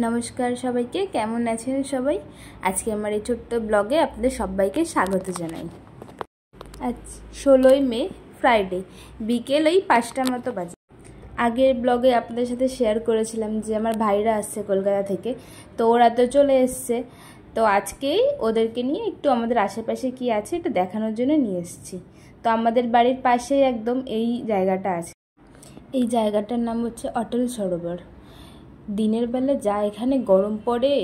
नमस्कार सबाइके केमन आছেন সবাই। আজকে আমার এই ছোট্ট ব্লগে আপনাদের সবাইকে স্বাগত জানাই। আজ 16 মে ফ্রাইডে বিকেল ওই 5টার মতো বাজে। আগের ব্লগে আপনাদের সাথে শেয়ার করেছিলাম যে আমার ভাইরা আসছে কলকাতা থেকে, তো ওরা তো চলে এসছে। তো আজকেই ওদেরকে নিয়ে একটু আমাদের আশেপাশে কি আছে এটা দেখানোর জন্য নিয়ে এসেছি। তো আমাদের বাড়ির পাশেই একদম এই জায়গাটা আছে। এই জায়গাটার নাম হচ্ছে অটল সরোবর। দিনের বেলা যা এখানে গরম পড়ে,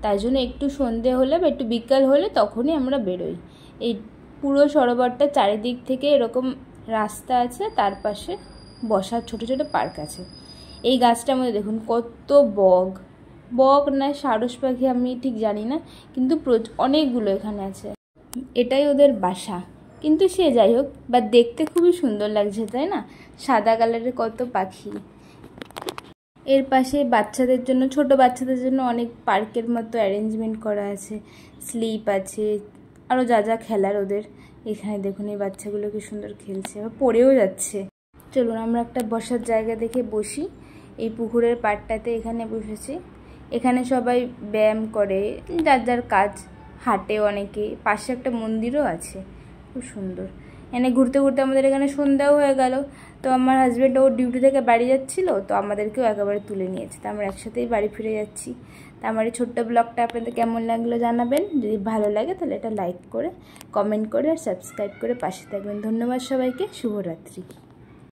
তাই জন্য একটু সন্ধে হলে বা একটু বিকাল হলে তখনই আমরা বেরোই। এই পুরো সরোবরটা চারিদিক থেকে এরকম রাস্তা আছে, তার পাশে বসার ছোট ছোট পার্ক আছে। এই গাছটার মধ্যে দেখুন কত বক না সারস পাখি আমি ঠিক জানি না, কিন্তু অনেকগুলো এখানে আছে। এটাই ওদের বাসা, কিন্তু সে যাই হোক, বা দেখতে খুবই সুন্দর লাগছে তাই না, সাদা কালারের কত পাখি। এর পাশে বাচ্চাদের জন্য, ছোট বাচ্চাদের জন্য অনেক পার্কের মতো অ্যারেঞ্জমেন্ট করা আছে, স্লিপ আছে, আরও যা যা খেলার ওদের। এখানে দেখুন এই বাচ্চাগুলো কি সুন্দর খেলছে, আবার পড়েও যাচ্ছে। চলুন আমরা একটা বসার জায়গা দেখে বসি। এই পুকুরের পাড়টাতে এখানে বসেছি। এখানে সবাই ব্যায়াম করে, যার যার কাজ, হাঁটে অনেকে। পাশে একটা মন্দিরও আছে, খুব সুন্দর। এনে ঘুরতে ঘুরতে আমাদের এখানে সন্ধ্যাও হয়ে গেল। তো আমার হাজব্যান্ড ওর ডিউটি থেকে বাড়ি যাচ্ছিল, তো আমাদেরকেও একেবারে তুলে নিয়েছে। তো আমরা একসাথেই বাড়ি ফিরে যাচ্ছি। তো আমার এই ছোট্ট ব্লগটা আপনাদের কেমন লাগলো জানাবেন। যদি ভালো লাগে তাহলে এটা লাইক করে, কমেন্ট করে আর সাবস্ক্রাইব করে পাশে থাকবেন। ধন্যবাদ সবাইকে, শুভরাত্রি।